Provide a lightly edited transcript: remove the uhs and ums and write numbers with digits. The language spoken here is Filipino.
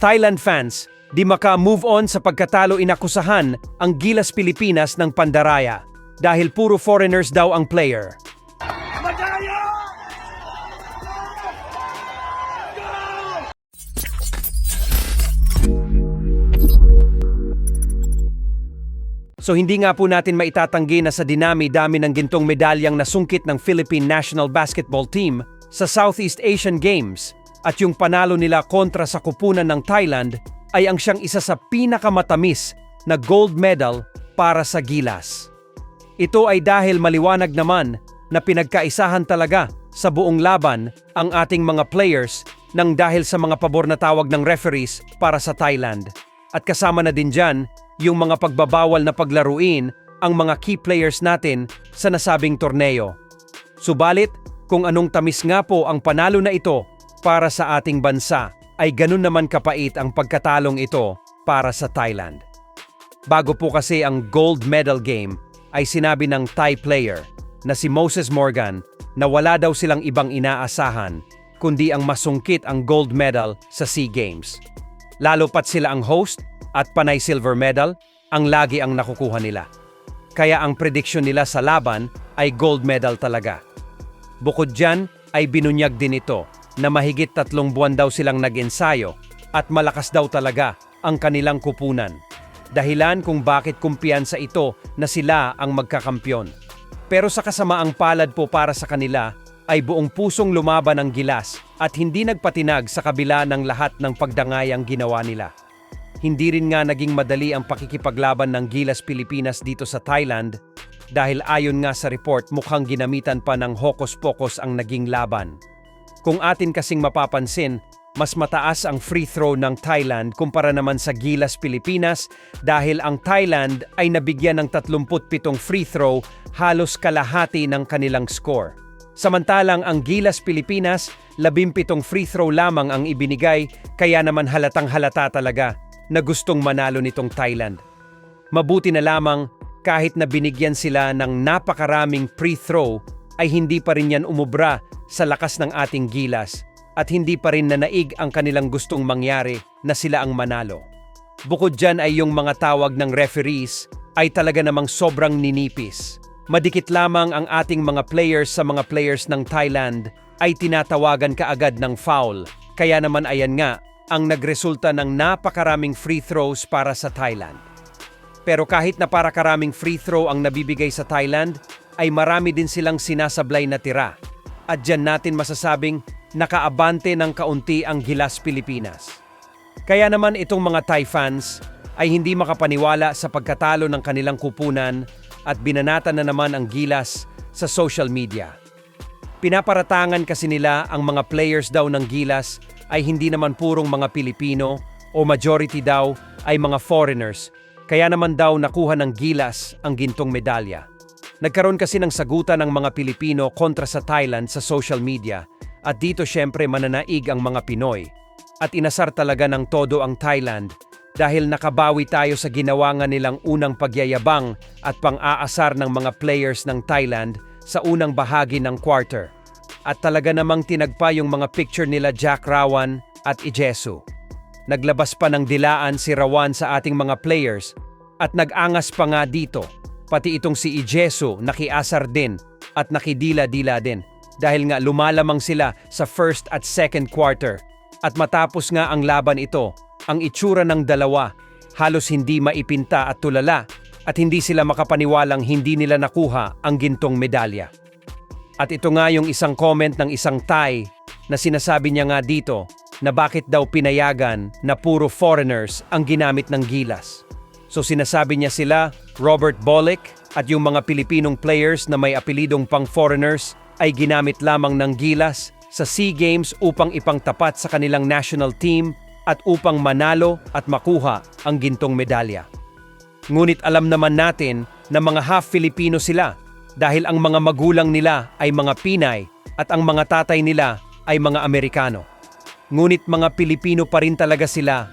Thailand fans, di maka-move on sa pagkatalo inakusahan ang Gilas Pilipinas ng pandaraya dahil puro foreigners daw ang player. So hindi nga po natin maitatanggi na sa dinami-dami ng gintong medalyang nasungkit ng Philippine National Basketball Team sa Southeast Asian Games at yung panalo nila kontra sa kupunan ng Thailand ay ang siyang isa sa pinakamatamis na gold medal para sa Gilas. Ito ay dahil maliwanag naman na pinagkaisahan talaga sa buong laban ang ating mga players nang dahil sa mga pabor na tawag ng referees para sa Thailand. At kasama na din dyan yung mga pagbabawal na paglaruin ang mga key players natin sa nasabing torneo. Subalit, kung anong tamis nga po ang panalo na ito para sa ating bansa, ay ganun naman kapait ang pagkatalong ito para sa Thailand. Bago po kasi ang gold medal game, ay sinabi ng Thai player na si Moses Morgan na wala daw silang ibang inaasahan kundi ang masungkit ang gold medal sa SEA Games. Lalo pat sila ang host at panay silver medal ang lagi ang nakukuha nila. Kaya ang prediction nila sa laban ay gold medal talaga. Bukod dyan ay binunyag din ito na mahigit 3 buwan daw silang nag-ensayo at malakas daw talaga ang kanilang kupunan. Dahilan kung bakit kumpiyansa ito na sila ang magkakampyon. Pero sa kasamaang palad po para sa kanila ay buong pusong lumaban ang Gilas at hindi nagpatinag sa kabila ng lahat ng pagdangayang ginawa nila. Hindi rin nga naging madali ang pakikipaglaban ng Gilas Pilipinas dito sa Thailand dahil ayon nga sa report mukhang ginamitan pa ng hocus-pocus ang naging laban. Kung atin kasing mapapansin, mas mataas ang free throw ng Thailand kumpara naman sa Gilas Pilipinas dahil ang Thailand ay nabigyan ng 37 free throw, halos kalahati ng kanilang score. Samantalang ang Gilas Pilipinas, 17 free throw lamang ang ibinigay, kaya naman halatang halata talaga na gustong manalo nitong Thailand. Mabuti na lamang kahit na binigyan sila ng napakaraming free throw ay hindi pa rin yan umubra sa lakas ng ating Gilas at hindi pa rin nanaig ang kanilang gustong mangyari na sila ang manalo. Bukod dyan ay yung mga tawag ng referees ay talaga namang sobrang ninipis. Madikit lamang ang ating mga players sa mga players ng Thailand ay tinatawagan kaagad ng foul. Kaya naman ayan nga ang nagresulta ng napakaraming free throws para sa Thailand. Pero kahit na para karaming free throw ang nabibigay sa Thailand, ay marami din silang sinasablay na tira. At dyan natin masasabing nakaabante ng kaunti ang Gilas Pilipinas. Kaya naman itong mga Thai fans ay hindi makapaniwala sa pagkatalo ng kanilang kupunan at binanatan na naman ang Gilas sa social media. Pinaparatangan kasi nila ang mga players daw ng Gilas ay hindi naman purong mga Pilipino o majority daw ay mga foreigners, kaya naman daw nakuha ng Gilas ang gintong medalya. Nagkaroon kasi ng sagutan ng mga Pilipino kontra sa Thailand sa social media at dito syempre mananaig ang mga Pinoy. At inasar talaga ng todo ang Thailand dahil nakabawi tayo sa ginawa nga nilang unang pagyayabang at pang-aasar ng mga players ng Thailand sa unang bahagi ng quarter. At talaga namang tinagpa yung mga picture nila Jack Rawan at Ijesu. Naglabas pa ng dilaan si Rawan sa ating mga players at nag-angas pa nga dito. Pati itong si Ijesu nakiasar din at nakidila-dila din dahil nga lumalamang sila sa first at second quarter. At matapos nga ang laban ito, ang itsura ng dalawa halos hindi maipinta at tulala at hindi sila makapaniwalang hindi nila nakuha ang gintong medalya. At ito nga yung isang comment ng isang Thai na sinasabi niya nga dito na bakit daw pinayagan na puro foreigners ang ginamit ng Gilas. So sinasabi niya sila, Robert Bolick at yung mga Pilipinong players na may apelidong pang foreigners ay ginamit lamang ng Gilas sa SEA Games upang ipangtapat sa kanilang national team at upang manalo at makuha ang gintong medalya. Ngunit alam naman natin na mga half Filipino sila dahil ang mga magulang nila ay mga Pinay at ang mga tatay nila ay mga Amerikano. Ngunit mga Pilipino pa rin talaga sila